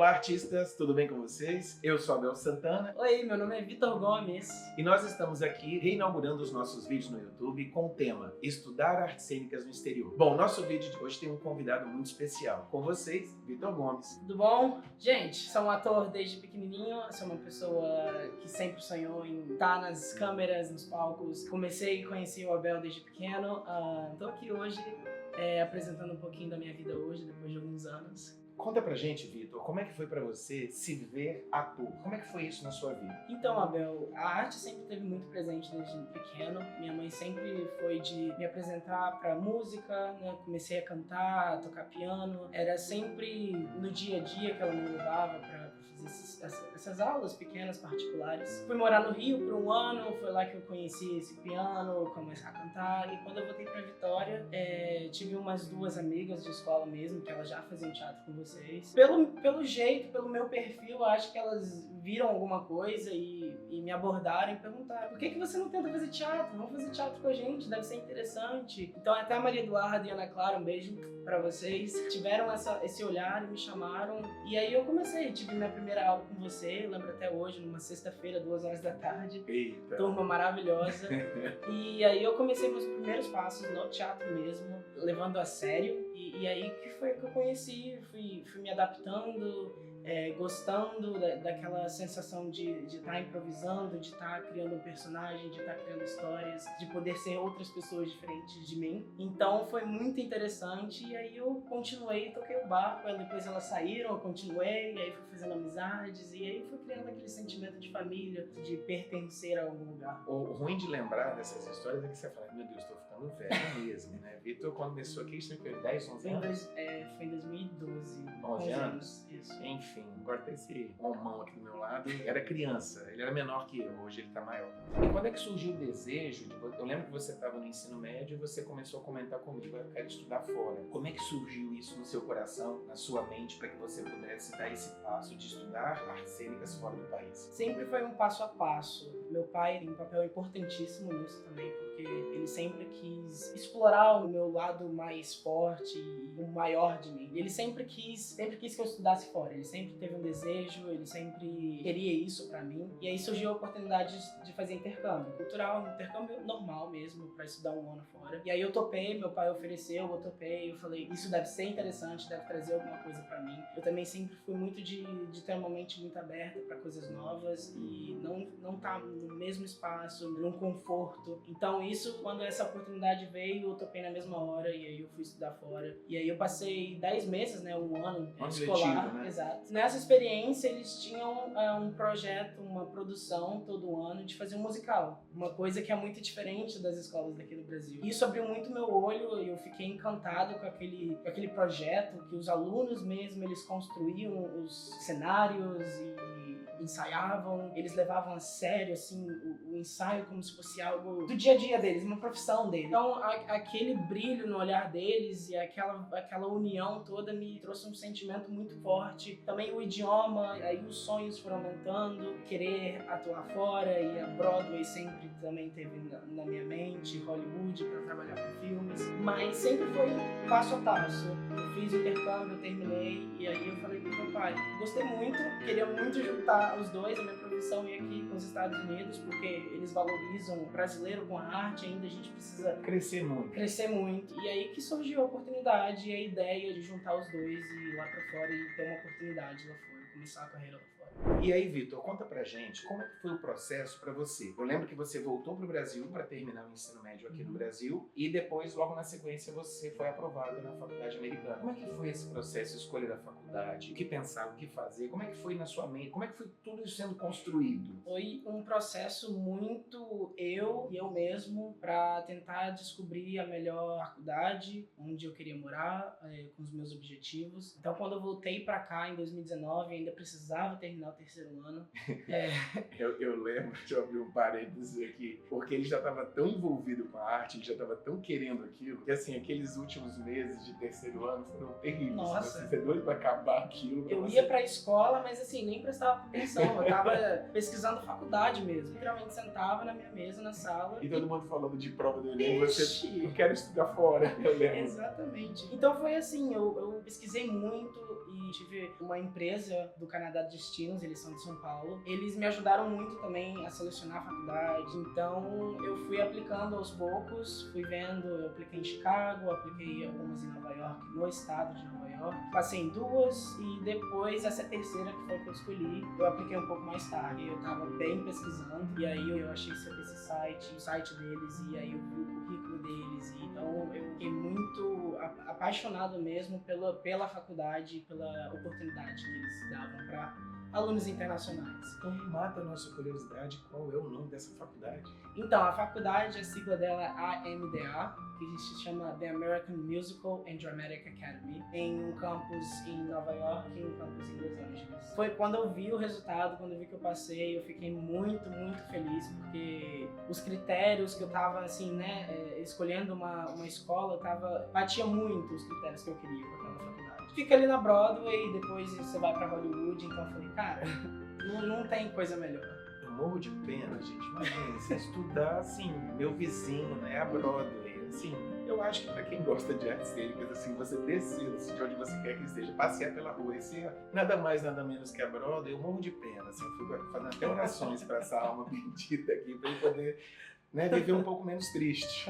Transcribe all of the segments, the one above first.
Olá, artistas, tudo bem com vocês? Eu sou Abel Santana. Oi, meu nome é Vitor Gomes. E nós estamos aqui reinaugurando os nossos vídeos no YouTube com o tema Estudar Artes Cênicas no Exterior. Bom, nosso vídeo de hoje tem um convidado muito especial. Com vocês, Vitor Gomes. Tudo bom? Gente, sou um ator desde pequenininho, sou uma pessoa que sempre sonhou em estar nas câmeras, nos palcos. Comecei a conhecer o Abel desde pequeno. Tô aqui hoje apresentando um pouquinho da minha vida hoje, depois de alguns anos. Conta pra gente, Vitor, como é que foi pra você se ver ator? Como é que foi isso na sua vida? Então, Abel, a arte sempre esteve muito presente desde pequeno. Minha mãe sempre foi de me apresentar pra música, né? Comecei a cantar, a tocar piano. Era sempre no dia a dia que ela me levava pra fazer essas aulas pequenas, particulares. Fui morar no Rio por um ano, foi lá que eu conheci esse piano, comecei a cantar. E quando eu voltei pra Vitória, tive umas duas amigas de escola mesmo, que elas já faziam teatro com vocês. Pelo jeito, pelo meu perfil, eu acho que elas viram alguma coisa e me abordaram e perguntaram: por que você não tenta fazer teatro? Vamos fazer teatro com a gente, deve ser interessante. Então até a Maria Eduarda e a Ana Clara, um beijo pra vocês, tiveram esse olhar e me chamaram. E aí eu comecei, tive minha primeira aula com você, eu lembro até hoje, numa sexta-feira, 2 horas da tarde. Eita. Turma maravilhosa. E aí eu comecei meus primeiros passos no teatro mesmo, levando a sério. E aí que foi que eu conheci, fui me adaptando, gostando daquela sensação de estar improvisando, de estar criando um personagem, de estar criando histórias, de poder ser outras pessoas diferentes de mim. Então foi muito interessante e aí eu continuei, toquei o barco, depois elas saíram, eu continuei, e aí fui fazendo amizades e aí fui criando aquele sentimento de família, de pertencer a algum lugar. O ruim de lembrar dessas histórias é que você fala: meu Deus, tô ficando velho mesmo, né? Vitor começou aqui, isso foi 10, 11 anos? Foi em 2012. 11 anos? Isso. Enfim, agora tem esse homão aqui do meu lado. Era criança, ele era menor que eu, hoje ele tá maior. E quando é que surgiu o desejo de... Eu lembro que você estava no ensino médio e você começou a comentar comigo: eu quero estudar fora. Como é que surgiu isso no seu coração, na sua mente, para que você pudesse dar esse passo de estudar artes cênicas fora do país? Sempre foi um passo a passo. Meu pai tem um papel importantíssimo nisso também, porque ele sempre quis explorar o meu lado mais forte e o maior de mim. Ele sempre quis que eu estudasse fora. Ele sempre teve um desejo, ele sempre queria isso pra mim. E aí surgiu a oportunidade de fazer intercâmbio cultural, um intercâmbio normal mesmo, pra estudar um ano fora. E aí eu topei, meu pai ofereceu, eu topei, eu falei: isso deve ser interessante, deve trazer alguma coisa pra mim. Eu também sempre fui muito de ter uma mente muito aberta pra coisas novas e não tá no mesmo espaço, num conforto. Então isso, quando essa oportunidade veio, eu topei na mesma hora e aí eu fui estudar fora. E aí eu passei 10 meses, né, um ano escolar. Letivo, né? Exato. Nessa experiência eles tinham um projeto, uma produção todo ano de fazer um musical. Uma coisa que é muito diferente das escolas daqui do Brasil. Isso abriu muito meu olho e eu fiquei encantado com aquele projeto, que os alunos mesmo, eles construíam os cenários e ensaiavam, eles levavam a sério assim o ensaio como se fosse algo do dia a dia deles, uma profissão deles. Então aquele brilho no olhar deles e aquela união toda me trouxe um sentimento muito forte. Também o idioma, aí os sonhos foram aumentando, querer atuar fora, e a Broadway sempre também teve na minha mente, Hollywood para trabalhar com filmes, mas sempre foi passo a passo. Eu fiz o intercâmbio, eu terminei e aí eu falei pro meu pai: gostei muito, queria muito juntar os dois, a minha profissão e aqui com os Estados Unidos, porque eles valorizam o brasileiro com a arte, ainda a gente precisa crescer muito. E aí que surgiu a oportunidade e a ideia de juntar os dois e ir lá pra fora e ter uma oportunidade lá fora, começar a carreira lá fora. E aí, Vitor, conta pra gente como é que foi o processo pra você. Eu lembro que você voltou pro Brasil para terminar o ensino médio aqui no Brasil e depois, logo na sequência, você foi aprovado na faculdade americana. Como é que foi esse processo, escolha da faculdade, o que pensar, o que fazer, como é que foi na sua mente, como é que foi tudo isso sendo construído? Foi um processo muito eu mesmo para tentar descobrir a melhor faculdade, onde eu queria morar, com os meus objetivos. Então, quando eu voltei para cá em 2019, ainda precisava terminar terminar o terceiro ano. Eu lembro, deixa eu abrir um parênteses aqui, porque ele já estava tão envolvido com a arte, ele já estava tão querendo aquilo, que assim, aqueles últimos meses de terceiro ano foram terríveis. Nossa. Você é doido pra acabar aquilo. Eu ia pra escola, mas assim, nem prestava atenção. Eu tava pesquisando faculdade mesmo. Literalmente sentava na minha mesa, na sala. E todo mundo falando de prova do Enem, você, Ixi. eu quero estudar fora, eu lembro. Exatamente. Então foi assim, eu pesquisei muito e tive uma empresa do Canadá Destinos, eles são de São Paulo. Eles me ajudaram muito também a selecionar a faculdade. Então eu fui aplicando aos poucos, fui vendo, eu apliquei em Chicago, apliquei algumas em Nova York, no estado de Nova York. Passei em duas e depois essa terceira, que foi a que eu escolhi, eu apliquei um pouco mais tarde. Eu tava bem pesquisando e aí eu achei esse site, o site deles, e aí eu vi o currículo deles. E então eu fiquei muito apaixonado mesmo pela faculdade e pela oportunidade que eles davam para alunos internacionais. Então me mata a nossa curiosidade, qual é o nome dessa faculdade? Então, a faculdade, a sigla dela é AMDA, que se chama The American Musical and Dramatic Academy, em um campus em Nova York e um campus em Los Angeles. Foi quando eu vi o resultado, quando eu vi que eu passei, eu fiquei muito, muito feliz, porque os critérios que eu tava, assim, né, escolhendo uma escola, batia muito os critérios que eu queria para aquela faculdade. Fica ali na Broadway, depois você vai para Hollywood, então eu falei, cara, não tem coisa melhor. Eu morro de pena, gente. Imagina, você estudar, assim, meu vizinho, né, a Broadway, assim, eu acho que pra quem gosta de artes cênicas, assim, você descer assim, de onde você quer que esteja, passear pela rua e ser nada mais, nada menos que a Broadway, eu morro de pena, assim, eu fico fazendo até orações pra essa alma bendita aqui, pra eu poder, né, viver um pouco menos triste.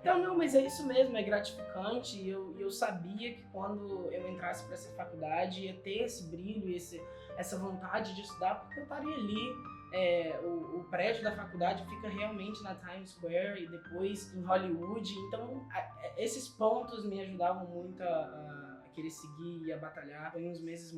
Então, não, mas é isso mesmo, é gratificante, e eu sabia que quando eu entrasse para essa faculdade ia ter esse brilho e essa vontade de estudar, porque eu estaria ali. O prédio da faculdade fica realmente na Times Square e depois em Hollywood, então esses pontos me ajudavam muito a querer seguir e a batalhar. Foi uns meses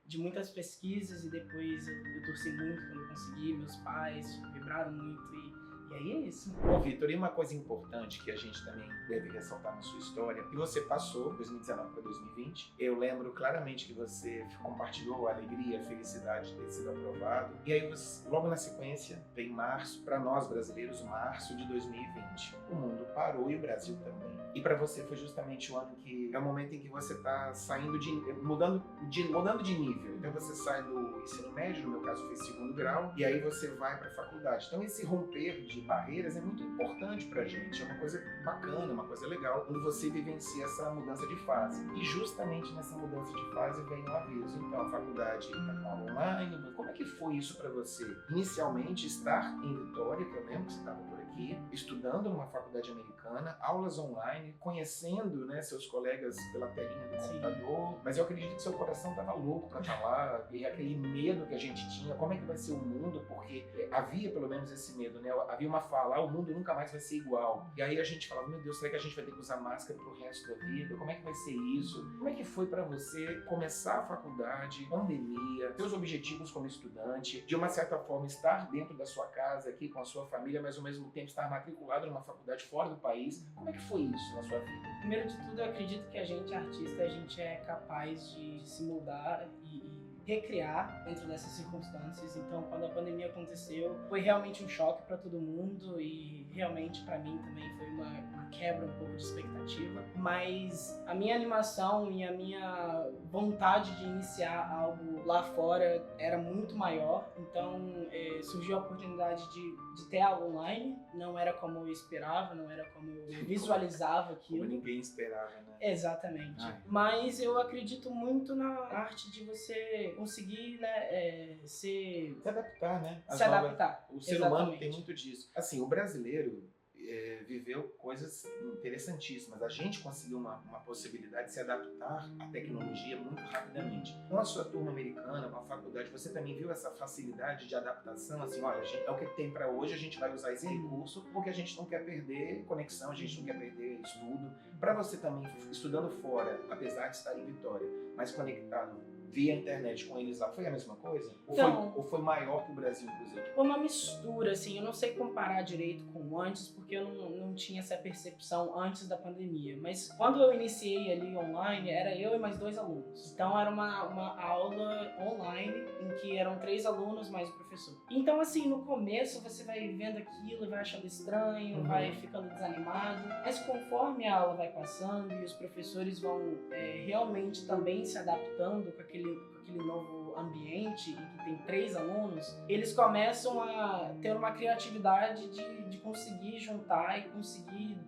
de muitas pesquisas e depois eu torci muito quando consegui, meus pais vibraram muito e aí é isso. Bom, Vitor, e uma coisa importante que a gente também deve ressaltar na sua história, que você passou 2019 para 2020. Eu lembro claramente que você compartilhou a alegria, a felicidade de ter sido aprovado. E aí, logo na sequência, vem março, para nós brasileiros, março de 2020. O mundo parou e o Brasil também. E para você foi justamente o ano que é o momento em que você está saindo mudando de nível. Então você sai do ensino médio, no meu caso foi segundo grau, e aí você vai para a faculdade. Então esse romper de barreiras é muito importante pra gente, é uma coisa bacana, uma coisa legal, quando você vivencia essa mudança de fase. E justamente nessa mudança de fase vem o aviso. Então a faculdade está com aula online. Como é que foi isso pra você? Inicialmente estar em Vitória, que eu lembro que você estava por aqui, estudando numa faculdade americana, aulas online, conhecendo, né, seus colegas pela telinha do computador, mas eu acredito que seu coração estava louco pra estar lá, e aquele medo que a gente tinha, como é que vai ser o mundo, porque havia pelo menos esse medo, né? Havia uma fala, o mundo nunca mais vai ser igual. E aí a gente falava, meu Deus, será que a gente vai ter que usar máscara pro resto da vida? Como é que vai ser isso? Como é que foi pra você começar a faculdade, pandemia, seus objetivos como estudante, de uma certa forma estar dentro da sua casa aqui com a sua família, mas ao mesmo tempo estar matriculado numa faculdade fora do país? Como é que foi isso na sua vida? Primeiro de tudo, eu acredito que a gente, artista, a gente é capaz de se moldar e recriar dentro dessas circunstâncias. Então, quando a pandemia aconteceu, foi realmente um choque para todo mundo e realmente para mim também foi uma quebra um pouco de expectativa. Mas a minha animação e a minha vontade de iniciar algo lá fora era muito maior. Então, surgiu a oportunidade de ter aula online. Não era como eu esperava, não era como eu visualizava aquilo. Como ninguém esperava, né? Exatamente. Mas eu acredito muito na arte de você conseguir, né, se adaptar, né? Adaptar. O ser humano tem muito disso. Assim, o brasileiro viveu coisas interessantíssimas. A gente conseguiu uma possibilidade de se adaptar à tecnologia muito rapidamente. Com a sua turma americana, com a faculdade, você também viu essa facilidade de adaptação? Assim, olha, é o que tem para hoje, a gente vai usar esse recurso porque a gente não quer perder conexão, a gente não quer perder estudo. Para você também, estudando fora, apesar de estar em Vitória, mas conectado via internet com eles lá, foi a mesma coisa? Não. Ou foi maior que o Brasil, inclusive? Foi uma mistura, assim, eu não sei comparar direito com antes, porque eu não tinha essa percepção antes da pandemia. Mas quando eu iniciei ali online, era eu e mais 2 alunos. Então era uma aula online em que eram 3 alunos mais o professor. Então, assim, no começo você vai vendo aquilo e vai achando estranho, vai ficando desanimado. Mas conforme a aula vai passando e os professores vão realmente também se adaptando com aquele novo ambiente e que tem 3 alunos, eles começam a ter uma criatividade de conseguir juntar e conseguir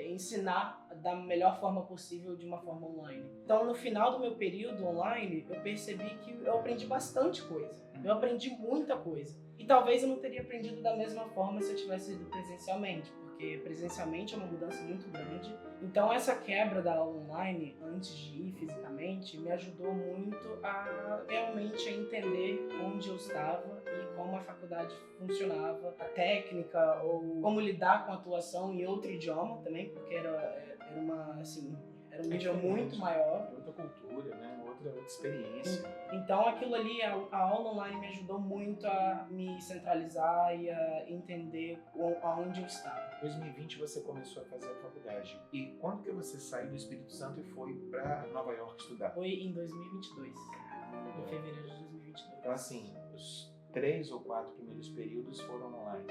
ensinar da melhor forma possível de uma forma online. Então, no final do meu período online, eu percebi que eu aprendi bastante coisa. Eu aprendi muita coisa. E talvez eu não teria aprendido da mesma forma se eu tivesse ido presencialmente, porque presencialmente é uma mudança muito grande. Então essa quebra da aula online, antes de ir fisicamente, me ajudou muito a realmente entender onde eu estava e como a faculdade funcionava, a técnica, ou como lidar com a atuação em outro idioma também, porque era um nível muito maior. Outra cultura, né? Outra experiência. Então aquilo ali, a aula online me ajudou muito a me centralizar e a entender aonde eu estava. Em 2020 você começou a fazer a faculdade. E quando que você saiu do Espírito Santo e foi para Nova York estudar? Foi em 2022, em fevereiro de 2022. Então assim, os 3 ou 4 primeiros períodos foram online.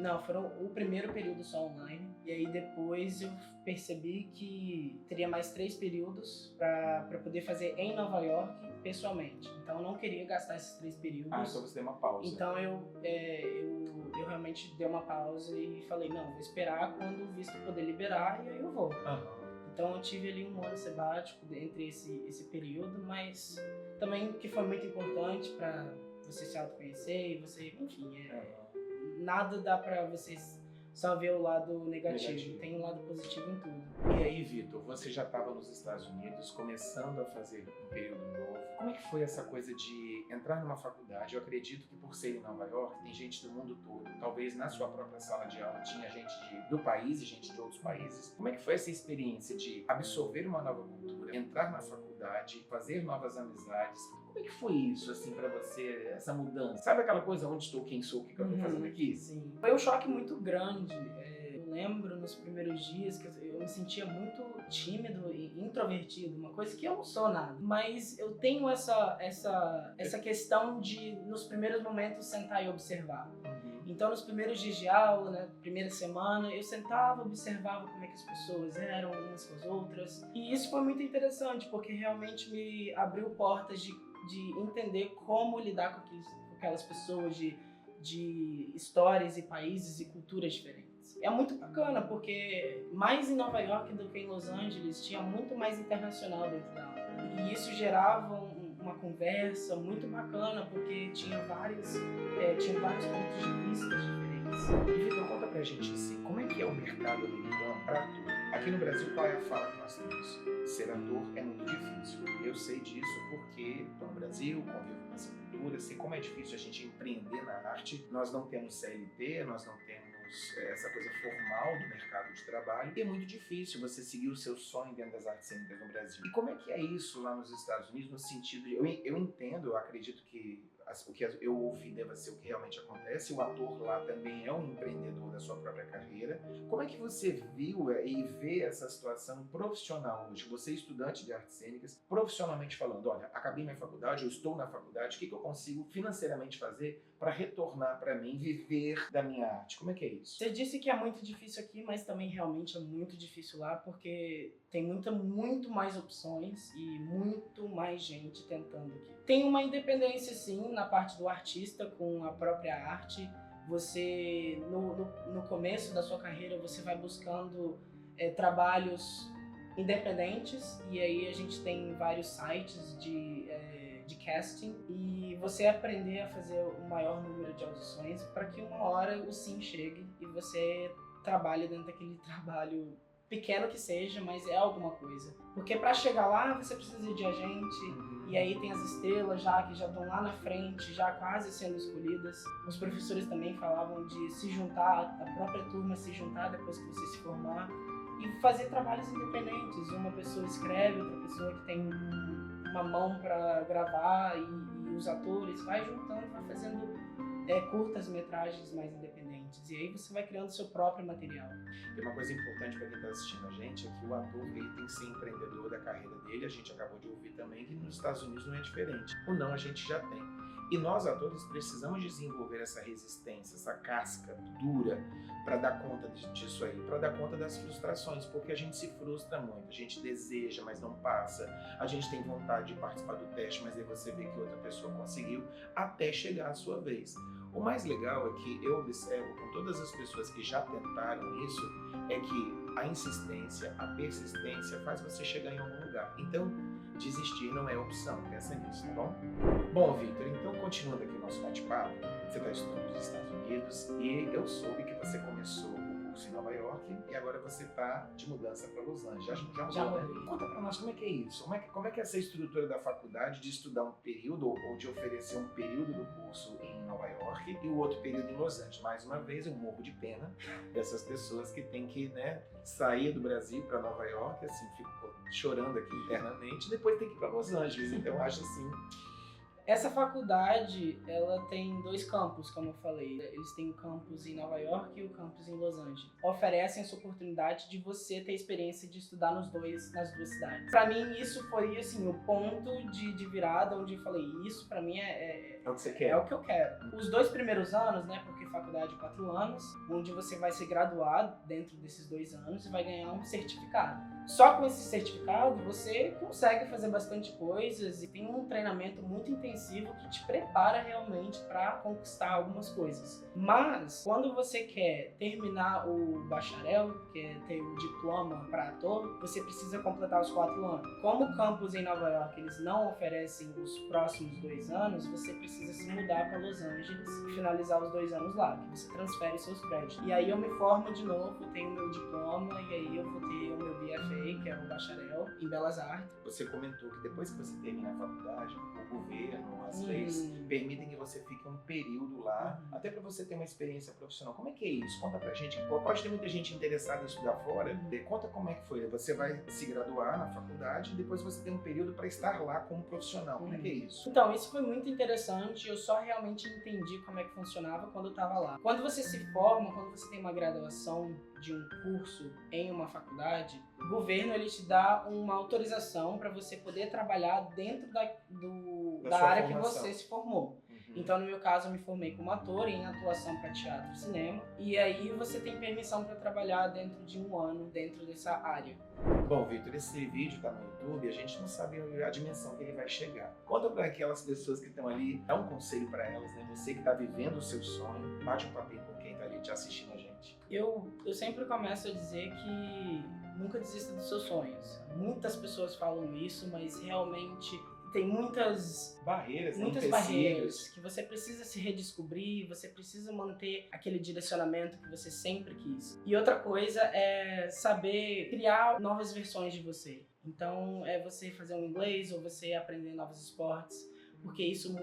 Não, foram o primeiro período só online. E aí depois eu percebi que teria mais 3 períodos para poder fazer em Nova York pessoalmente. Então eu não queria gastar esses 3 períodos. Ah, então você deu uma pausa. Então eu realmente dei uma pausa e falei, não, vou esperar quando o visto poder liberar e aí eu vou. Então eu tive ali um ano sabático entre esse período, mas também que foi muito importante para você se autoconhecer e você, enfim, nada dá pra você só ver o lado negativo. Tem um lado positivo em tudo. E aí, Vitor, você já estava nos Estados Unidos, começando a fazer um período novo. Como é que foi essa coisa de entrar numa faculdade? Eu acredito que por ser em Nova York, tem gente do mundo todo. Talvez na sua própria sala de aula tinha gente do país e gente de outros países. Como é que foi essa experiência de absorver uma nova cultura, entrar na faculdade, fazer novas amizades? Como é que foi isso, assim, pra você, essa mudança? Sabe aquela coisa, onde estou, quem sou, o que eu tô fazendo aqui? Sim. Foi um choque muito grande. Eu lembro nos primeiros dias que eu me sentia muito tímido e introvertido, uma coisa que eu não sou nada. Mas eu tenho essa questão de, nos primeiros momentos, sentar e observar. Então, nos primeiros dias de aula, na primeira semana, eu sentava, observava como é que as pessoas eram umas com as outras. E isso foi muito interessante, porque realmente me abriu portas de entender como lidar com aquelas pessoas de histórias e países e culturas diferentes. É muito bacana, porque mais em Nova York do que em Los Angeles, tinha muito mais internacional dentro da aula. E isso gerava uma conversa muito bacana, porque tinha vários pontos de vista diferentes. E Vitor, conta pra gente assim, como é que é o mercado americano para ator? Aqui no Brasil, qual é a fala que nós temos? Ser ator é muito difícil. Eu sei disso porque estou no Brasil, convivo com essa cultura, sei como é difícil a gente empreender na arte. Nós não temos CLT, nós não temos essa coisa formal do mercado de trabalho. E é muito difícil você seguir o seu sonho dentro das artes cênicas no Brasil. E como é que é isso lá nos Estados Unidos, no sentido de... Eu entendo, eu acredito que o que eu ouvi deva ser o que realmente acontece. O ator lá também é um empreendedor da sua própria carreira. Como é que você viu e vê essa situação profissional hoje? Você é estudante de artes cênicas, profissionalmente falando, olha, acabei minha faculdade, eu estou na faculdade, o que eu consigo financeiramente fazer para retornar para mim, viver da minha arte? Como é que é isso? Você disse que é muito difícil aqui, mas também realmente é muito difícil lá, porque tem muito mais opções e muito mais gente tentando aqui. Tem uma independência, sim, na parte do artista com a própria arte. Você, no começo da sua carreira, você vai buscando trabalhos independentes, e aí a gente tem vários sites de casting, e você aprender a fazer o maior número de audições para que uma hora o sim chegue e você trabalhe dentro daquele trabalho pequeno que seja, mas é alguma coisa. Porque para chegar lá você precisa de agente, e aí tem as estrelas que já estão lá na frente, já quase sendo escolhidas. Os professores também falavam de se juntar, a própria turma se juntar depois que você se formar e fazer trabalhos independentes. Uma pessoa escreve, outra pessoa que tem uma mão para gravar e os atores, vai juntando, vai fazendo curtas metragens mais independentes. E aí você vai criando seu próprio material. E uma coisa importante para quem está assistindo a gente é que o ator ele tem que ser empreendedor da carreira dele. A gente acabou de ouvir também que nos Estados Unidos não é diferente. O não a gente já tem. E nós, atores, precisamos desenvolver essa resistência, essa casca dura para dar conta disso aí, para dar conta das frustrações, porque a gente se frustra muito, a gente deseja, mas não passa, a gente tem vontade de participar do teste, mas aí você vê que outra pessoa conseguiu, até chegar a sua vez. O mais legal é que eu observo com todas as pessoas que já tentaram isso, é que a insistência, a persistência faz você chegar em algum lugar. Então, desistir não é opção, pensa nisso, tá bom? Bom, Victor, então continuando aqui o nosso bate-papo, você está estudando nos Estados Unidos e eu soube que você começou o curso em Nova York e agora você está de mudança para Los Angeles. Já mudou, né? Conta para nós como é que é isso, como é que é essa estrutura da faculdade de estudar um período ou de oferecer um período do curso em Nova York e o outro período em Los Angeles. Mais uma vez, eu morro de pena dessas pessoas que têm que, né, sair do Brasil para Nova York, assim, fico chorando aqui internamente, e depois tem que ir para Los Angeles. Então, eu acho assim... Essa faculdade, ela tem 2 campos, como eu falei. Eles têm o campus em Nova York e o campus em Los Angeles. Oferecem essa oportunidade de você ter experiência de estudar nas duas cidades. Pra mim, isso foi, assim, o ponto de virada, onde eu falei, isso pra mim é o que você quer. É o que eu quero. Os 2 primeiros anos, né, porque faculdade 4 anos, onde você vai se graduar dentro desses 2 anos e vai ganhar um certificado. Só com esse certificado, você consegue fazer bastante coisas e tem um treinamento muito intensivo que te prepara realmente para conquistar algumas coisas. Mas, quando você quer terminar o bacharel, que é ter o diploma para ator, você precisa completar os 4 anos. Como o campus em Nova York, eles não oferecem os próximos 2 anos, você precisa se mudar para Los Angeles e finalizar os 2 anos lá, que você transfere seus créditos. E aí eu me formo de novo, tenho meu diploma e aí eu vou ter o meu BFA, que é o bacharel em Belas Artes. Você comentou que depois que você termina a faculdade, o governo, as leis permitem que você fique um período lá, até para você ter uma experiência profissional. Como é que é isso? Conta pra gente. Pode ter muita gente interessada em estudar fora. Conta como é que foi. Você vai se graduar na faculdade e depois você tem um período para estar lá como profissional. Como é que é isso? Então, isso foi muito interessante. Eu só realmente entendi como é que funcionava quando eu estava lá. Quando você se forma, quando você tem uma graduação de um curso em uma faculdade, o governo ele te dá uma autorização para você poder trabalhar dentro da área que você se formou. Então, no meu caso, eu me formei como ator em atuação para teatro e cinema. E aí você tem permissão para trabalhar dentro de 1 ano dentro dessa área. Bom, Victor, esse vídeo tá no YouTube e a gente não sabe a dimensão que ele vai chegar. Conta para aquelas pessoas que estão ali, dá um conselho para elas, né? Você que está vivendo o seu sonho, bate um papinho com quem tá ali te assistindo a gente. Eu sempre começo a dizer que nunca desista dos seus sonhos. Muitas pessoas falam isso, mas realmente tem muitas barreiras que você precisa se redescobrir, você precisa manter aquele direcionamento que você sempre quis. E outra coisa é saber criar novas versões de você. Então é você fazer um inglês ou você aprender novos esportes, porque isso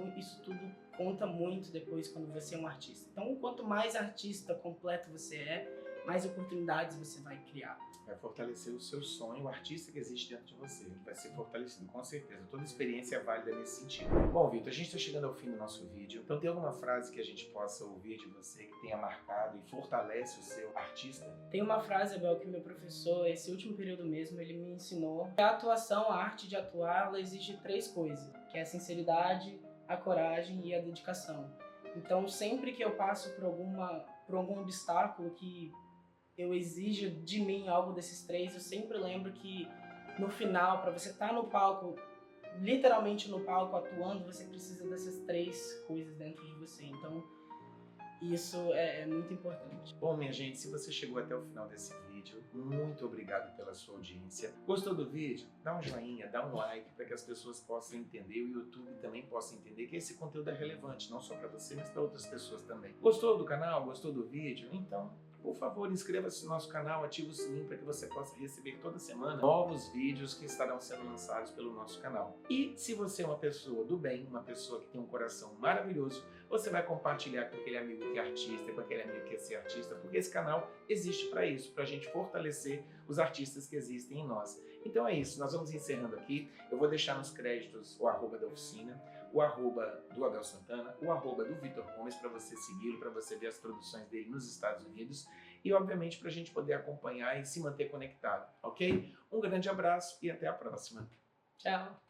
tudo conta muito depois quando você é um artista. Então, quanto mais artista completo você é, mais oportunidades você vai criar. Vai fortalecer o seu sonho, o artista que existe dentro de você, que vai ser fortalecido, com certeza. Toda experiência é válida nesse sentido. Bom, Victor, a gente está chegando ao fim do nosso vídeo. Então, tem alguma frase que a gente possa ouvir de você que tenha marcado e fortalece o seu artista? Tem uma frase, Abel, que meu professor, esse último período mesmo, ele me ensinou. A atuação, a arte de atuar, ela exige 3 coisas, que é a sinceridade, a coragem e a dedicação. Então, sempre que eu passo por algum obstáculo que eu exijo de mim algo desses 3, eu sempre lembro que no final, para você estar no palco, literalmente no palco atuando, você precisa dessas 3 coisas dentro de você. Então, isso é muito importante. Bom, minha gente, se você chegou até o final desse vídeo, muito obrigado pela sua audiência. Gostou do vídeo? Dá um joinha, dá um like para que as pessoas possam entender, o YouTube também possa entender que esse conteúdo é relevante, não só para você, mas para outras pessoas também. Gostou do canal? Gostou do vídeo? Então, por favor, inscreva-se no nosso canal, ative o sininho para que você possa receber toda semana novos vídeos que estarão sendo lançados pelo nosso canal. E se você é uma pessoa do bem, uma pessoa que tem um coração maravilhoso, você vai compartilhar com aquele amigo que é artista, com aquele amigo que quer ser artista, porque esse canal existe para isso, para a gente fortalecer os artistas que existem em nós. Então é isso, nós vamos encerrando aqui. Eu vou deixar nos créditos o arroba da oficina, o arroba do Abel Santana, o arroba do Vitor Gomes, para você segui-lo, para você ver as produções dele nos Estados Unidos e, obviamente, para a gente poder acompanhar e se manter conectado, ok? Um grande abraço e até a próxima. Tchau.